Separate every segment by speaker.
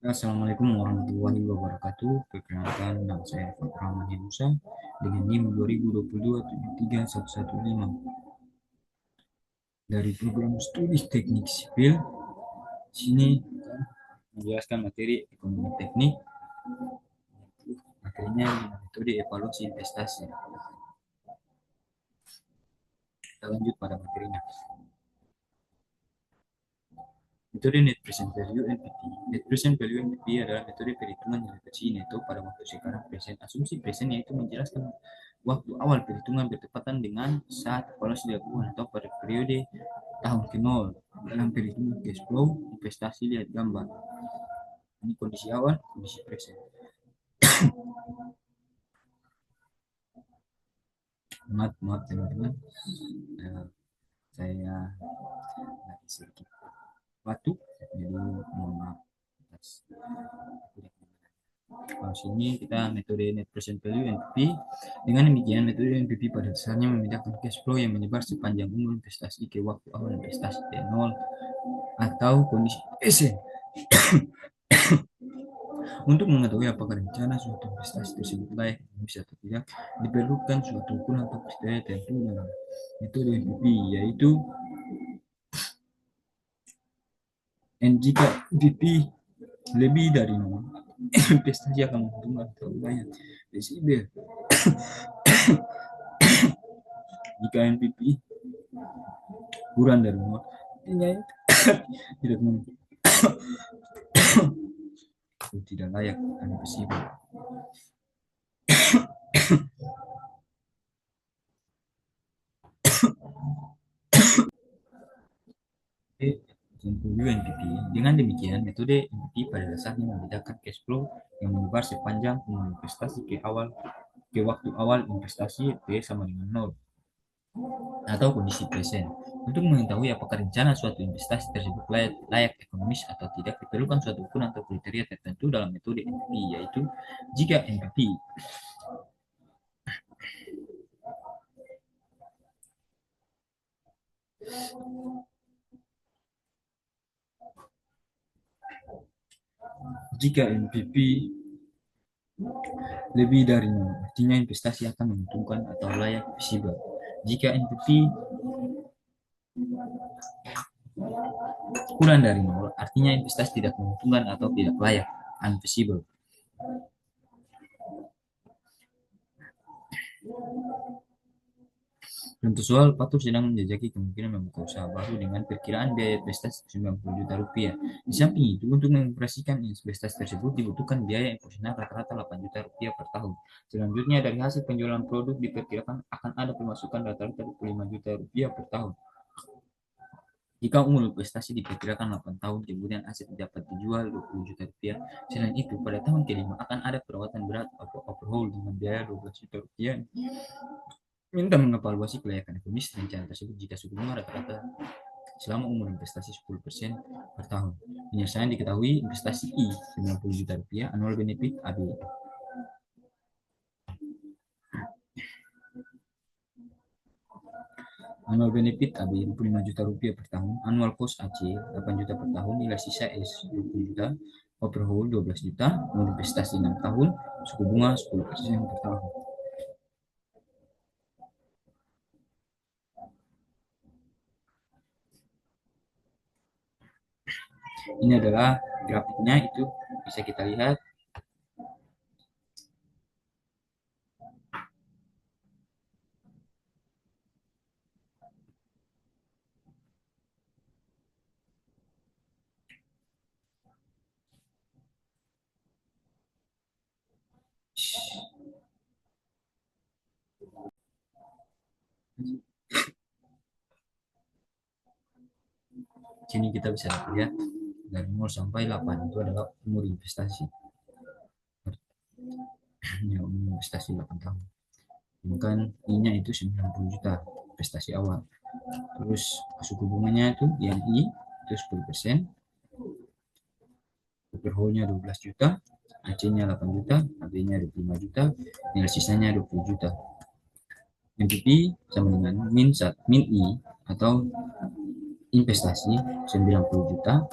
Speaker 1: Assalamualaikum warahmatullahi wabarakatuh. Perkenalkan, nama saya Fakrahman Musa dengan NIM 2022-73115 dari program studi teknik sipil. Sini menjelaskan materi ekonomi teknik, materinya metode evaluasi investasi. Kita lanjut pada materinya. Metode Net Present Value NPV. Net Present Value NPV adalah metode perhitungan nilai bersih neto pada waktu sekarang present. Asumsi present yaitu menjelaskan waktu awal perhitungan bertepatan dengan saat evaluasi dilakukan atau pada periode tahun ke nol. Dalam perhitungan cash flow, investasi lihat gambar. Ini kondisi awal, kondisi present. Maaf teman-teman, saya lagi sedikit batuk, jadi mohon maaf atas. Kalau sini kita metode net present value NPV. Dengan demikian metode NPV pada dasarnya membedakan cash flow yang menyebar sepanjang umur investasi ke waktu awal investasi T0 atau kondisi present. Untuk mengetahui apakah rencana suatu investasi tersebut layak bisa atau tidak, diperlukan suatu ukuran atau kriteria tertentu dalam metode NPV, yaitu jika NPV lebih dari 0, investasi akan menguntungkan terlalu banyak desibel. Jika NPV kurang dari 0, tidak tidak layak investasi. NPV. Dengan demikian, metode NPV pada dasarnya membedakan cash flow yang menyebar sepanjang umur investasi ke waktu awal investasi T sama dengan 0 atau kondisi present. Untuk mengetahui apakah rencana suatu investasi tersebut layak ekonomis atau tidak, diperlukan suatu ukuran atau kriteria tertentu dalam metode NPV, yaitu jika NPV lebih dari 0, artinya investasi akan menguntungkan atau layak visible. Jika NPV kurang dari 0, artinya investasi tidak menguntungkan atau tidak layak, unvisible. Contoh soal, Patuh sedang menjajaki kemungkinan membuka usaha baru dengan perkiraan biaya investasi 90 juta rupiah. Di samping itu, untuk mengoperasikan investasi tersebut dibutuhkan biaya operasional rata-rata 8 juta rupiah per tahun. Selanjutnya, dari hasil penjualan produk diperkirakan akan ada pemasukan rata-rata 25 juta rupiah per tahun. Jika umur investasi diperkirakan 8 tahun, kemudian aset dapat dijual 20 juta rupiah. Selain itu, pada tahun kelima akan ada perawatan berat atau overhaul dengan biaya 12 juta rupiah. Minta mengevaluasi kelayakan ekonomis rencana tersebut jika suku bunga rata-rata selama umur investasi 10% per tahun. Penyelesaian diketahui investasi I 90 juta rupiah, annual benefit AB. Annual benefit AB 25 juta rupiah per tahun, annual cost AC 8 juta per tahun, nilai sisa S 20 juta, overhaul 12 juta, umur investasi 6 tahun, suku bunga 10% per tahun. Ini adalah grafiknya, itu bisa kita lihat. Sini kita bisa lihat dari 0 sampai 8 itu adalah umur investasi. Ya, umur investasi 8 tahun. Sedangkan I-nya itu 90 juta investasi awal. Terus suku bunganya itu yang I itu 10%, overhaulnya 12 juta, AC-nya 8 juta, AB-nya 25 juta, nilai sisanya 20 juta. MPP sama dengan min I atau investasi 90 juta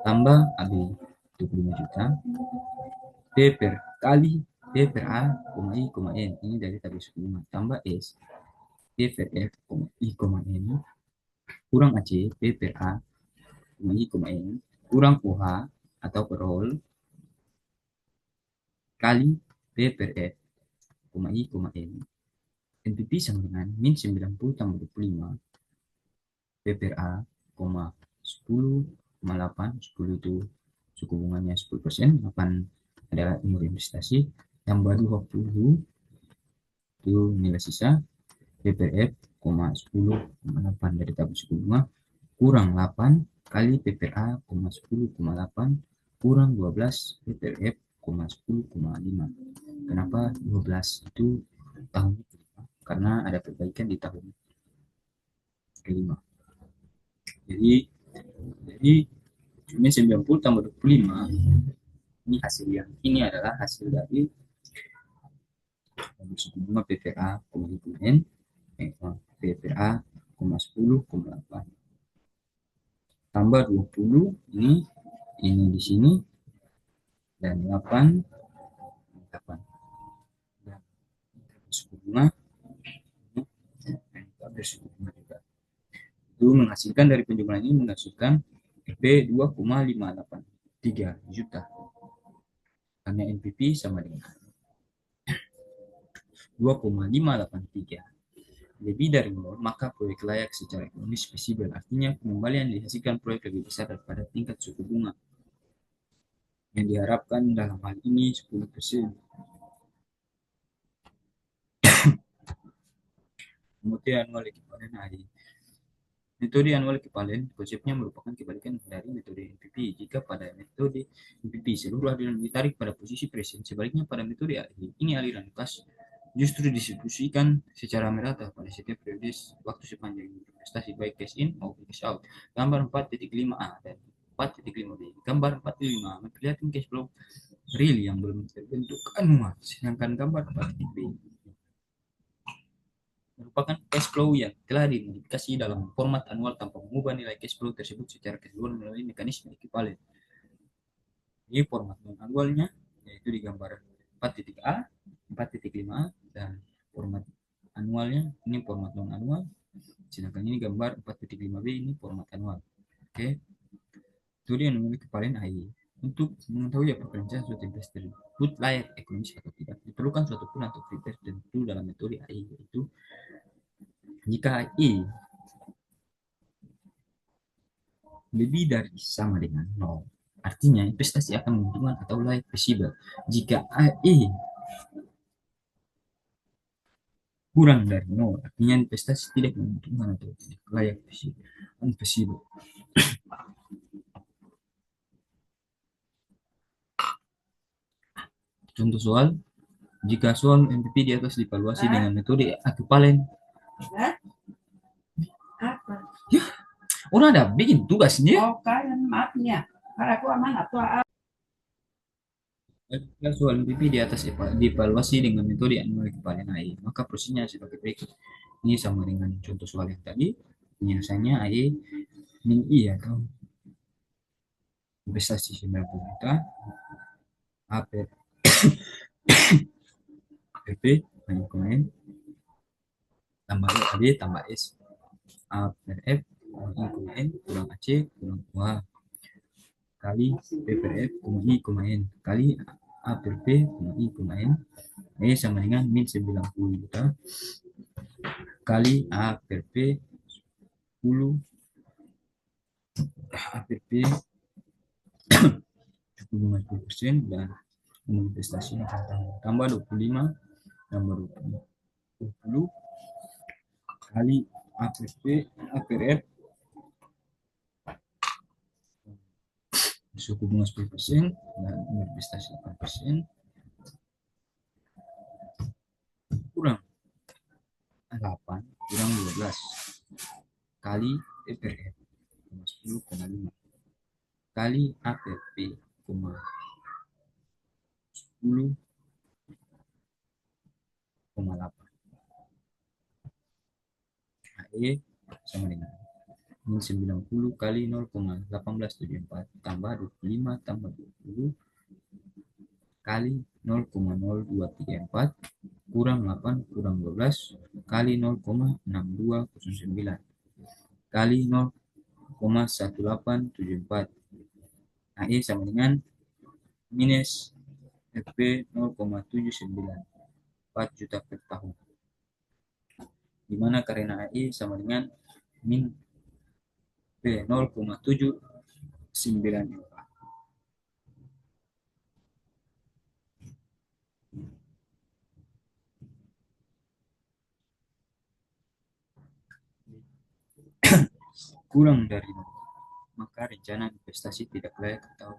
Speaker 1: tambah AB 25 juta. P per kali P per A, I, N. Ini dari tabel suku bunga. Tambah S, P per F, I, N. Kurang AC, P per A, I, N. Kurang OH atau per whole. Kali P per F, I, N. NPP sama dengan min 90 tambah 25 P per A, 10,8. 10 itu suku bunganya 10%, 8 adalah umur investasi, tambah 20 itu nilai sisa P per F, 10,8 dari tabel suku bunga, kurang 8 kali P per A, 10,8 kurang 12 P per F, 10,5. Kenapa 12? Itu tahun kelima, karena ada perbaikan di tahun kelima. Jadi ini 90 tambah 25, ini hasil yang ini adalah hasil dari suku bunga PPA, N, PPA, 10,8 tambah 20, ini di sini, dan 8 dan suku bunga, dan suku bunga juga. Itu menghasilkan dari penjumlahan ini menghasilkan P 2,583 juta. Karena NPP sama dengan 2,583 lebih dari nol, maka proyek layak secara ekonomis visible. Artinya pengembalian dihasilkan proyek lebih besar daripada tingkat suku bunga yang diharapkan dalam hal ini 10%. Kemudian anual ekivalen AI. Metode anual ekivalen konsepnya merupakan kebalikan dari metode NPP. Jika pada metode NPP seluruh aliran ditarik pada posisi present, sebaliknya pada metode AI ini aliran kas justru distribusikan secara merata pada setiap periode waktu sepanjang investasi baik cash in maupun cash out. Gambar 4.5a dan 4.5b. Gambar 4.5 memperlihatkan cash flow real yang belum terbentuk anual, sedangkan gambar 4.b merupakan cash flow yang telah dimodifikasi dalam format anual tanpa mengubah nilai cash flow tersebut secara keseluruhan melalui mekanisme ekivalen. Ini format non anualnya yaitu di gambar 4.a, 4.5a, dan format anualnya ini format non anual, sedangkan ini gambar 4.5b ini format anual. Oke, itu dia yang kepala AI. Untuk mengetahui apakah rencana suatu investor tersebut layak ekonomis atau tidak, diperlukan suatu pun atau kriteria tertentu dalam metode AI, yaitu jika AI lebih dari sama dengan 0, artinya investasi akan menguntungkan atau layak visible. Jika AI kurang dari 0, artinya investasi tidak menguntungkan atau tidak layak visible. Contoh soal, jika soal MPP di atas divaluasi dengan metode ekivalen. Ya, orang ada bikin tugasnya. Oh, kalian maafnya. Karena aku amanat tuh. Jika soal MPP di atas divaluasi dengan metode anual ekivalen AI, maka prosesnya sebagai berikut. Ini sama dengan contoh soal yang tadi. Penyelesaiannya AI min I atau investasi 90 juta, AP, PP, kemudian tambah AD, tambah S, A per F, kurang I, N, kurang AC, kurang UH, kali P per F, I, N, kali A per P, I, N, sama dengan min 90 juta, kali A per P, 10, A per P, suku bunga 10%, dan investasi tambah 25, tambah 20, kali A per P, A per F, suku bunga 10%, dan investasi 8%, kurang 8 kurang 12 kali P per F 10,5 kali A per P 10,8. AE sama dengan min 90 kali 0,1874 tambah 25 tambah 20 kali 0,0234 kurang 8 kurang 12 kali 0,6209 kali 0,1874. Nah, E sama dengan minus FP 0,794 juta per tahun. Dimana karena AI sama dengan min P 0,79. Kurang dari 0, maka rencana investasi tidak layak atau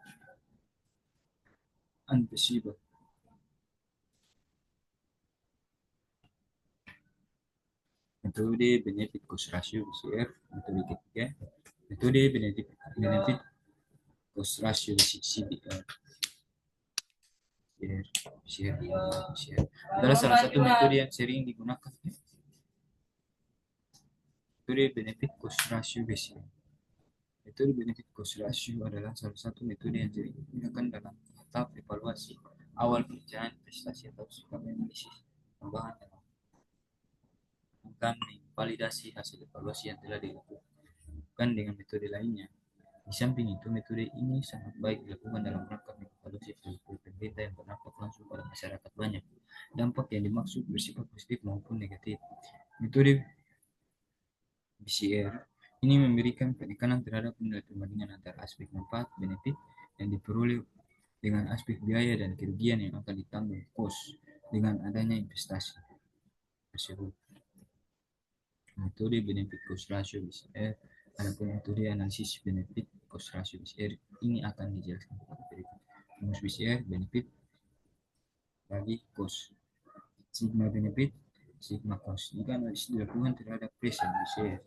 Speaker 1: unfeasible. Metode benefit cost ratio BCR, metode ketiga. Metode benefit cost ratio CBR. BCR adalah salah satu metode yang sering digunakan. Metode benefit cost ratio BCR. Metode benefit cost ratio adalah salah satu metode yang sering digunakan dalam tahap evaluasi awal perencanaan investasi atau sikap analisis tambahan dalam akan memvalidasi hasil evaluasi yang telah dilakukan dengan metode lainnya. Di samping itu, metode ini sangat baik dilakukan dalam rangka mengevaluasi proyek pemerintah yang berdampak langsung pada masyarakat banyak. Dampak yang dimaksud bersifat positif maupun negatif. Metode BCR ini memberikan penekanan terhadap nilai perbandingan antara aspek manfaat benefit yang diperoleh dengan aspek biaya dan kerugian yang akan ditanggung cost dengan adanya investasi tersebut. Metode benefit cost ratio BCR. Adapun metode analisis benefit cost ratio BCR ini akan dijelaskan pada berikut. Rumus BCR benefit bagi cost, sigma benefit sigma cost. Jika analisis dilakukan terhadap present BCR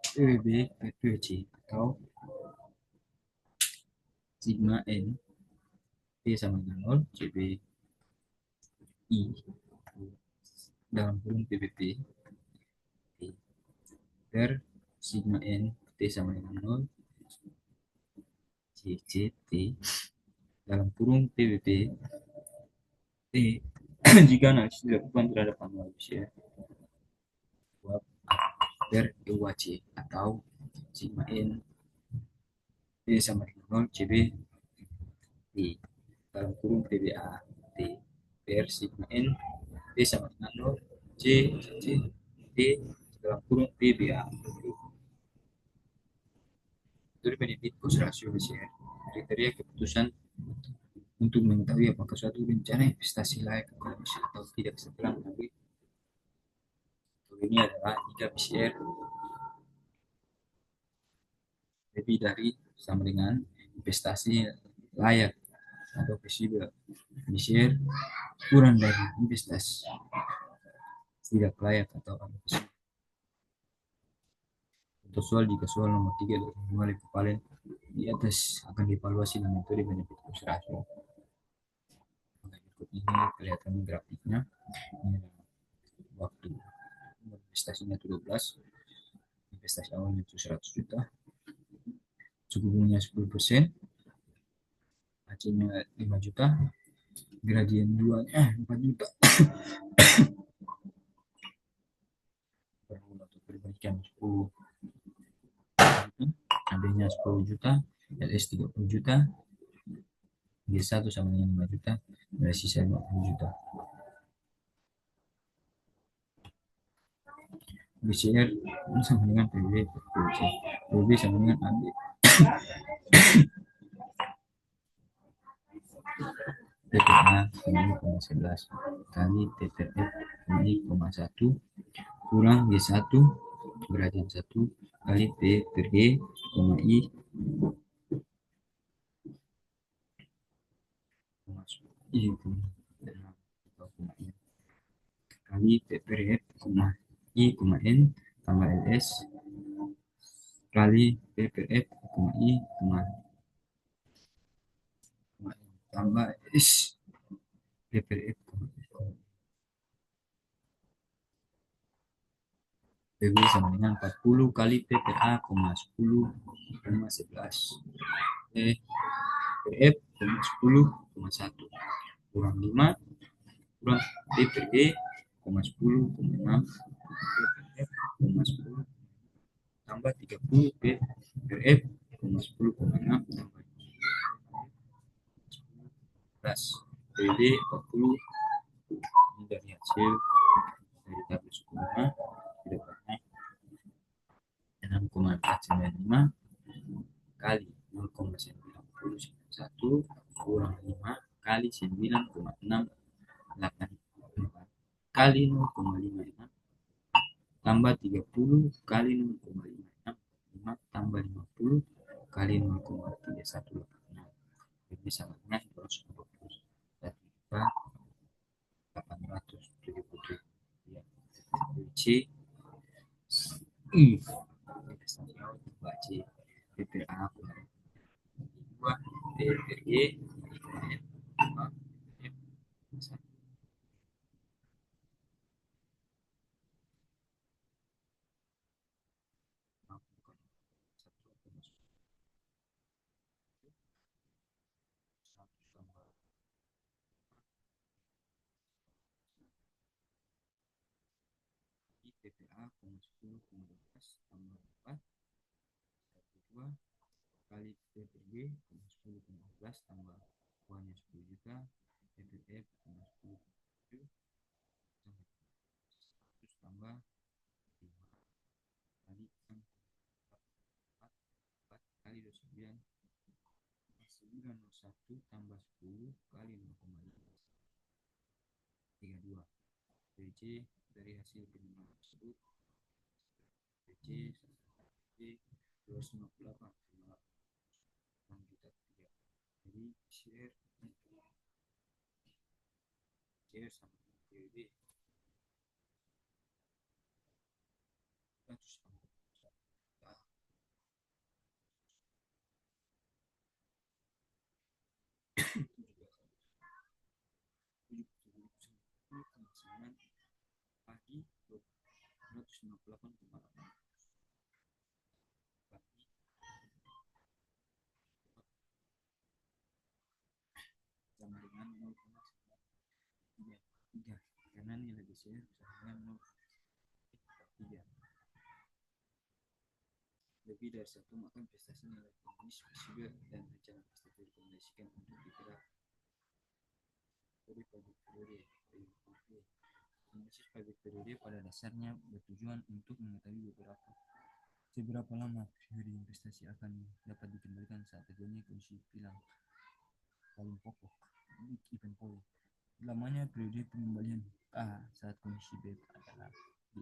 Speaker 1: PBB per PBC atau sigma N P sama dengan 0 CB I dalam kurung PBP per sigma N T sama dengan 0 CCT dalam kurung PBP T jika analisis dilakukan terhadap anual BCR per EUAC atau sigma N T sama dengan 0 CB T dalam kurung PBA T per sigma N T sama dengan 0 C C T dalam kurung PBA T. Itu benefit cost ratio BCR. Kriteria keputusan untuk mengetahui apakah suatu rencana investasi layak atau tidak setelah mengambil ini adalah jika BCR lebih dari sama dengan investasi layak atau feasible. BCR kurang dari investasi tidak layak atau unfeasible. Untuk soal jika soal nomor 3 dari mulai kepala di atas akan dievaluasi dengan metode benefit cost ratio. Berikut ini kelihatan grafiknya. Ini waktu investasinya 12, investasi awalnya itu 100 juta, suku bunganya 10%, AC-nya 5 juta, gradien 2 4 juta. Untuk perbaikan 10 AB-nya 10 juta, LS 30 juta, G1 sama dengan 5 juta, dari sisa 50 juta. BCR sama dengan PBB PBB sama dengan AB. TPA 9,11 kali TPF 9,1 kurang G1 gradien 1 kali P per G, I kali P per F, I, N tambah LS kali P per F, I, tambah S P per F, PB sama dengan 40 kali P per A, 10, 11. PF, 10,1. Kurang 5, kurang P per E, 10,6. P per F, 10, tambah 30 P per F, 10,6. Tambah 10, PB 40. Ini dari hasil dari tabel suku bunga didapatnya 6,495 kali 0,991 kurang 5 kali 9,684 kali 0,56 tambah 30 kali 0,565 tambah 50 kali 0,3186. Jadi salahnya 870 ya. C baca PPA dua PPG PPA 10,12 tambah 4 dua kali PPG 10,12 tambah uangnya 10 juta PPF 10,7 terus tambah 5 kali 4 kali 29 901 tambah 10 kali 0,32 PJ dari hasil penerimaan tersebut PJ 258 juta rupiah. Jadi share sama PWD 100 pagi 258,8 sama dengan 0,3 karena nilai share sama dengan 0,3 lebih dari satu maka investasi nilai ekonomis visible dan rencana pasti direkomendasikan untuk digerak dari pajak periode. Analisis pajak periode pada dasarnya bertujuan untuk mengetahui seberapa lama periode investasi akan dapat dikembalikan saat terjadinya kondisi hilang paling pokok event point. Lamanya periode pengembalian A saat kondisi B adalah B.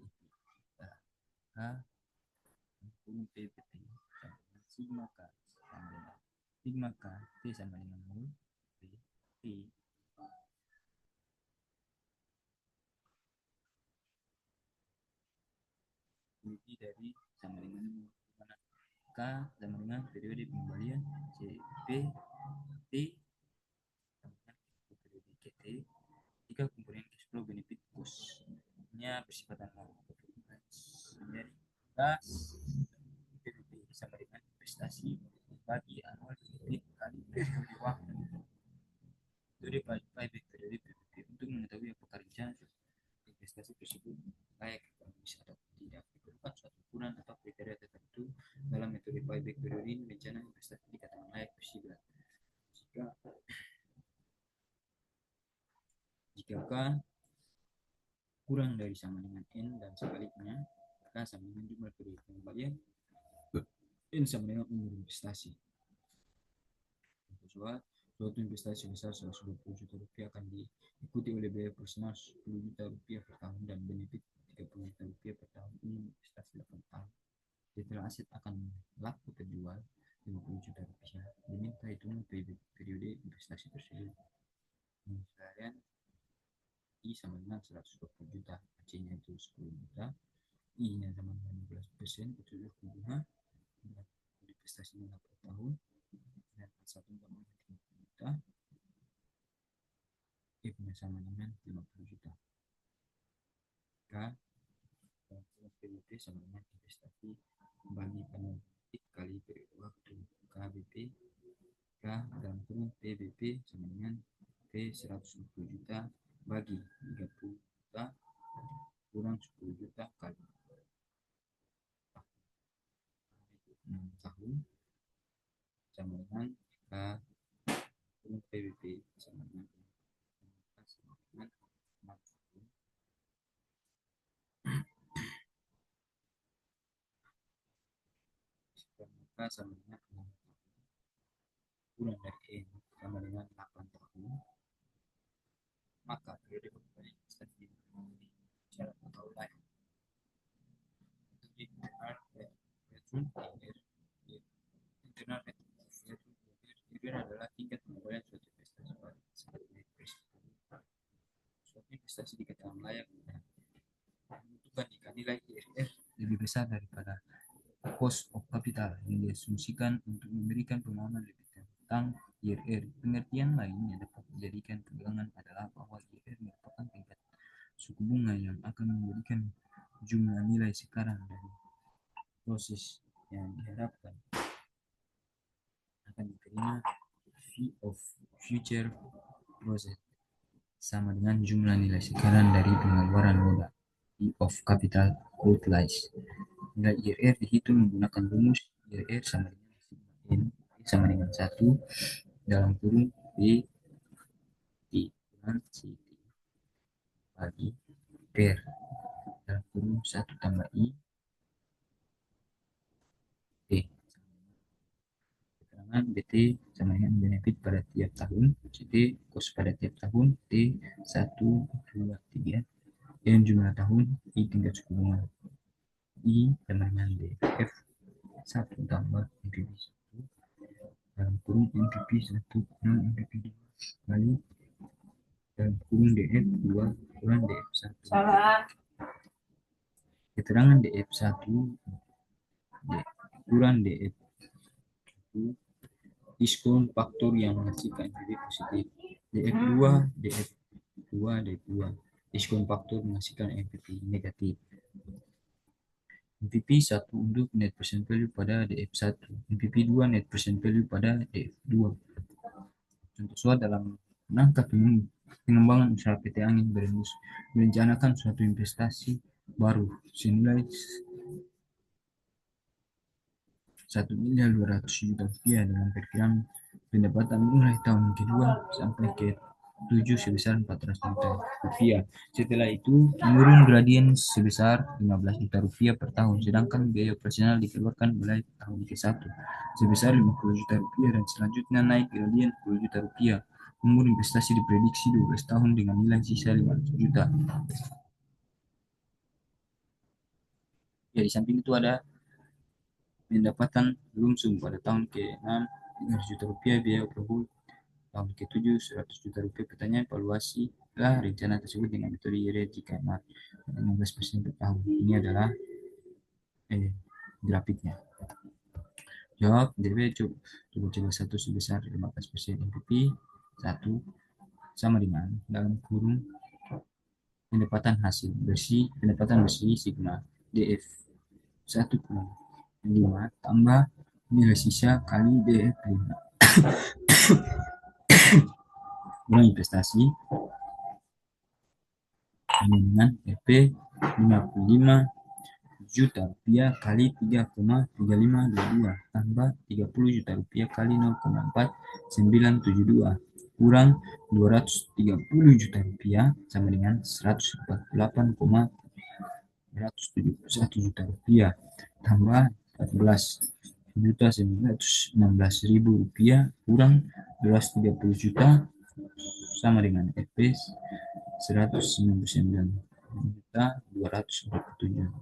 Speaker 1: K kurung PPT sigma K sama dengan sigma K T sama dengan 0 P T lebih dari sama dengan mana K sama dengan periode pengembalian C P T sama dengan periode KT jika komponen cash flow benefit cost nya bersifat nol menjadi K PBB sama dengan investasi bagi anual benefit kali periode waktu dari payback periode PBB untuk mengetahui apakah rencana investasi tersebut layak ekonomis atau tidak diperlukan suatu ukuran atau kriteria tertentu dalam metode buyback periode ini rencana investasi dikatakan layak visible jika kurang dari sama dengan N dan sebaliknya maka sama dengan jumlah periode pengembalian N sama dengan umur investasi. Suatu investasi sebesar 120 juta rupiah akan diikuti oleh biaya personal 10 juta rupiah per tahun dan benefit 30 juta rupiah per tahun. Ini investasi 8 tahun. Setelah aset akan laku terjual 50 juta rupiah. Diminta hitungan periode investasi tersebut. Kemudian I sama dengan 120 juta. AC-nya itu 10 juta. I-nya sama dengan 15%. Itu bunga. Investasinya 8 tahun. Dan satu sama dengan 50 juta. F-nya sama dengan 50 juta. K PBB sama dengan investasi bagi penerbit kali periode waktu. KBP K dalam kurung PBB sama dengan P 150 juta bagi 30 juta kurang 10 juta kali 6 tahun sama dengan K kurung PBB sama dengan 6 tahun K sama dengan 6 kurang dari N sama dengan 8 tahun, maka periode pemberian investasi secara atau lain untuk internal internal return adalah tingkat pengembalian suatu investasi pada suatu investasi dikatakan layak membutuhkan jika nilai IRR lebih besar daripada cost of capital yang diasumsikan untuk memberikan pemahaman lebih tentang IRR. Pengertian lain yang dapat dijadikan pegangan adalah bahwa IRR merupakan tingkat suku bunga yang akan memberikan jumlah nilai sekarang dari proses yang diharapkan akan diterima fee of future process sama dengan jumlah nilai sekarang dari pengeluaran modal fee of capital outlays. Nilai IRR dihitung menggunakan rumus IRR sama dengan N sama dengan 1 dalam kurung B T kurang C T bagi per dalam kurung 1 tambah I T. Keterangan BT sama dengan benefit pada tiap tahun, CT cost pada tiap tahun, T 1, 2, 3, N jumlah tahun, I tingkat suku bunga, I sama dengan DF 1 tambah MPP 1 dalam kurung MPP 1 kurang MPP 2 kali dalam kurung DF 2 kurang DF 1. Keterangan DF 1 kurang DF 1 diskon faktor yang menghasilkan NPV positif. DF2 DF2 DF2 diskon faktor menghasilkan NPV negatif. NPV 1 untuk net present value pada DF1, NPV 2 net present value pada DF2. Contoh soal dalam rangka pengembangan usaha PT Angin Berembus merencanakan suatu investasi baru senilai 1.200.000.000 rupiah dengan perkiraan pendapatan mulai tahun kedua sampai ke 7 sebesar 400 juta rupiah. Setelah itu menurun gradien sebesar 15 juta rupiah per tahun, sedangkan biaya operasional dikeluarkan mulai tahun ke-1 sebesar 50 juta rupiah dan selanjutnya naik gradien 10 juta rupiah. Umur investasi diprediksi 12 tahun dengan nilai sisa 500 juta. Ya, di samping itu ada pendapatan lumsum pada tahun ke-6 100 juta rupiah, biaya operasi tahun ke-7 100 juta rupiah. Pertanyaan evaluasilah rencana tersebut dengan metode IRR jika 15% per tahun. Ini adalah grafiknya. Jawab DB coba 1 sebesar 15% NPV 1 sama dengan dalam kurung pendapatan hasil bersih pendapatan bersih sigma DF 1 kurang 5 tambah nilai sisa kali DF 5 kurang investasi dengan RP 55 juta rupiah kali 3,3522 tambah 30 juta rupiah kali 0,4972 kurang 230 juta rupiah sama dengan 148,171 juta rupiah tambah 14.916.000 rupiah kurang 230 juta sama dengan RP 199.247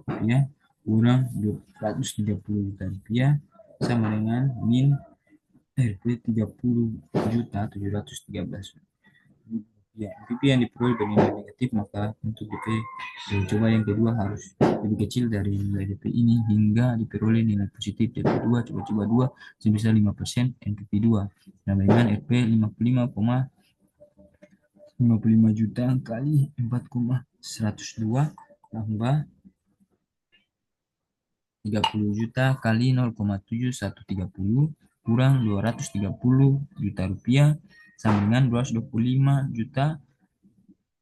Speaker 1: rupiah kurang 230 juta rupiah sama dengan min RP 30.713 ya. NPV yang diperoleh bernilai negatif, maka untuk DP coba yang kedua harus lebih kecil dari nilai DP ini hingga diperoleh nilai positif DP2 coba 2 sebesar 5% NPV 2 sama dengan RP 55 juta kali 4,102 tambah 30 juta kali 0,7130 kurang 230 juta rupiah sama dengan 225 juta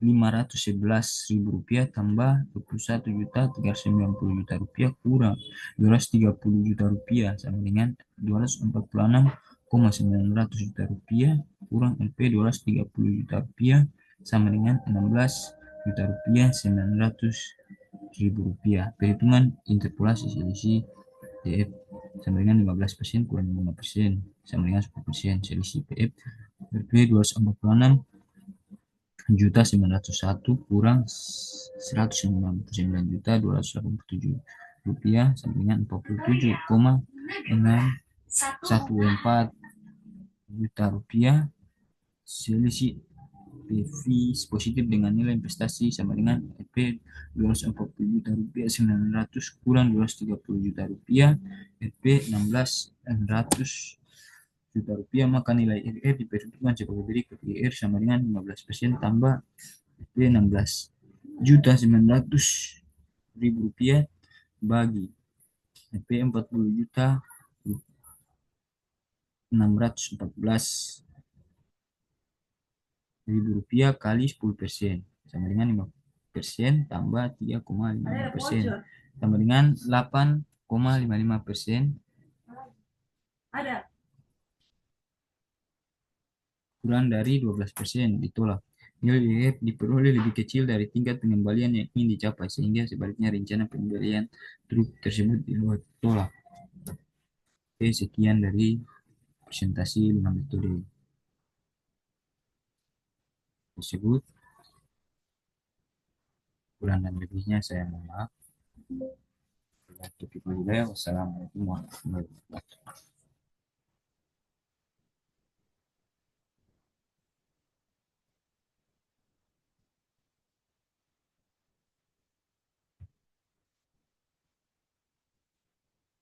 Speaker 1: 511.000 rupiah tambah 21 juta 390 juta rupiah kurang 230 juta rupiah sama dengan 246,900 juta rupiah kurang LP 230 juta rupiah sama dengan 16 juta rupiah 900.000 rupiah. Perhitungan interpolasi selisih PF sama dengan 15% kurang 5% sama dengan 10%. Selisih PF LP 246 juta 901 kurang 199 juta 287 rupiah sama dengan 47,614 juta rupiah. Selisih PV positif dengan nilai investasi sama dengan EP 240 juta rupiah 900 kurang 230 juta rupiah EP 16.600 juta rupiah, maka nilai RR diperhitungkan sebagai berikut. IR sama dengan 15% tambah IP 16 juta 900.000 rupiah bagi IP 40 juta 614.000 rupiah kali 10% sama dengan 5% tambah 3,55% sama dengan 8,55% kurang dari 12% ditolak. Nilai IF diperoleh lebih kecil dari tingkat pengembalian yang ingin dicapai, sehingga sebaliknya rencana pembelian truk tersebut ditolak. Oke, sekian dari presentasi 5 metode tersebut. Kurang dan lebihnya saya mohon maaf. Wassalamualaikum warahmatullahi wabarakatuh.